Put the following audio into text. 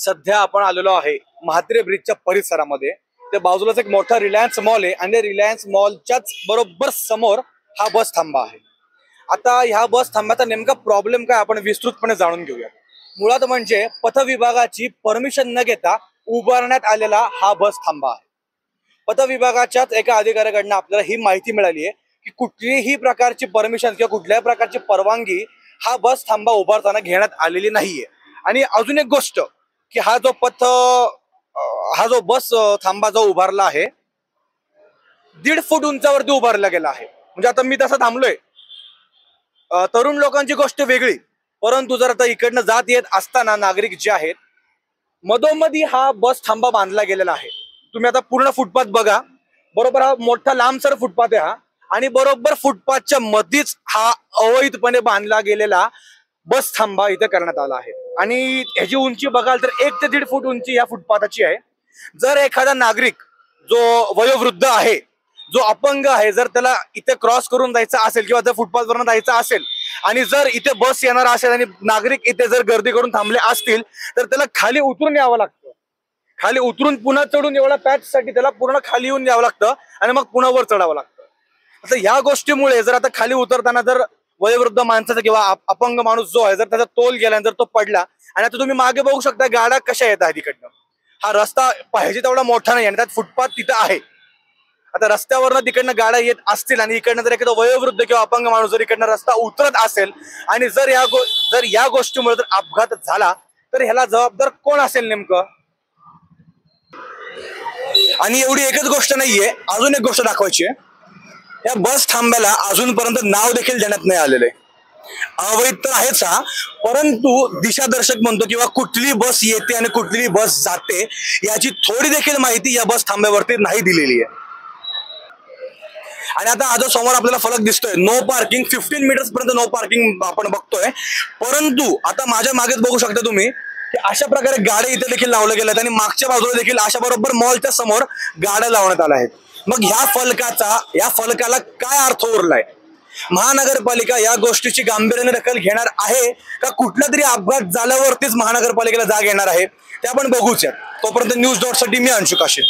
सध्या आपण आलेलो आहे म्हात्रे ब्रिजच्या परिसरामध्ये। ते बाजूलाच एक मोठा रिलायन्स मॉल आहे आणि रिलायन्स मॉलच्याच बरोबर समोर हा बस थांबा आहे। आता ह्या बस थांब्याचा नेमका प्रॉब्लेम काय आपण विस्तृतपणे जाणून घेऊया। मुळात म्हणजे पथ विभागाची परमिशन न घेता उभारण्यात आलेला हा बस थांबा आहे। पथ विभागाच्याच एका अधिकाऱ्याकडून आपल्याला ही माहिती मिळाली आहे की कुठलीही प्रकारची परमिशन किंवा कुठल्याही प्रकारची परवानगी हा बस थांबा उभारताना घेण्यात आलेली नाहीये। आणि अजून एक गोष्ट की हा जो बस थांबा जो उभारला आहे 1.5 फूट उंचावरती उभारला गेला आहे। म्हणजे आता मी तसं थांबलोय, तरुण लोकांची गोष्ट वेगळी, परंतु जर आता इकडनं जात येत असताना नागरिक जे आहेत मधोमधी हा बस थांबा बांधला गेलेला आहे। तुम्ही आता पूर्ण फुटपाथ बघा, बरोबर हा मोठा लांबसर फुटपाथ आहे हा, आणि बरोबर फुटपाथच्या मध्येच हा अवैधपणे बांधला गेलेला बस थांबा इथे करण्यात आला आहे। आणि ह्याची उंची बघाल तर 1 ते 1.5 फूट उंची या फुटपाथाची आहे। जर एखादा नागरिक जो वयोवृद्ध आहे, जो अपंग आहे, जर त्याला इथे क्रॉस करून जायचं असेल किंवा जर फुटपाथवरून जायचं असेल आणि जर इथे बस येणार असेल आणि नागरिक इथे जर गर्दी करून थांबले असतील तर त्याला खाली उतरून यावं लागतं। खाली उतरून पुन्हा चढून एवढा पॅच साठी त्याला पूर्ण खाली येऊन यावं लागतं आणि मग पुन्हा वर चढावं लागतं। आता ह्या गोष्टीमुळे जर आता खाली उतरताना जर वयोवृद्ध माणसाचा किंवा अपंग माणूस जो आहे जर त्याचा तोल गेला, जर तो पडला, आणि आता तुम्ही मागे बघू शकता गाड्या कशा येत आहेत इकडनं, हा रस्ता पाहिजे तेवढा मोठा नाही आणि त्यात फुटपाथ तिथं आहे। आता रस्त्यावरनं तिकडनं गाड्या येत असतील आणि इकडनं जर एखादा वयोवृद्ध किंवा अपंग माणूस जर इकडनं रस्ता उतरत असेल आणि जर या गोष्टीमुळे जर अपघात झाला तर ह्याला जबाबदार कोण असेल नेमकं? आणि एवढी एकच गोष्ट नाहीये, अजून एक गोष्ट दाखवायची आहे। या बस थांब्याला अजूनपर्यंत नाव देखील देण्यात नाही आलेलं आहे। अवैध तर आहेच हा, परंतु दिशादर्शक म्हणतो किंवा कुठली बस येते आणि कुठली बस जाते याची थोडी देखील माहिती या बस थांब्यावरती नाही दिलेली आहे। आणि आता हा जो समोर आपल्याला फलक दिसतोय नो पार्किंग 15 मीटर्स पर्यंत नो पार्किंग आपण बघतोय, परंतु आता माझ्या मागेच बघू शकता तुम्ही की अशा प्रकारे गाड्या इथे देखील लावल्या गेल्यात आणि मागच्या बाजूला देखील अशा बरोबर मॉलच्या समोर गाड्या लावण्यात आल्या आहेत। मग या फलकाला काय अर्थ उरलाय? महानगरपालिका या गोष्टीची गांभीर्याने दखल घेणार आहे का कुठला तरी अपघात झाल्यावरतीच महानगरपालिकेला जाग येणार आहे ते आपण बघूच। तोपर्यंत न्यूज डॉट साठी मी अंशु काशीद।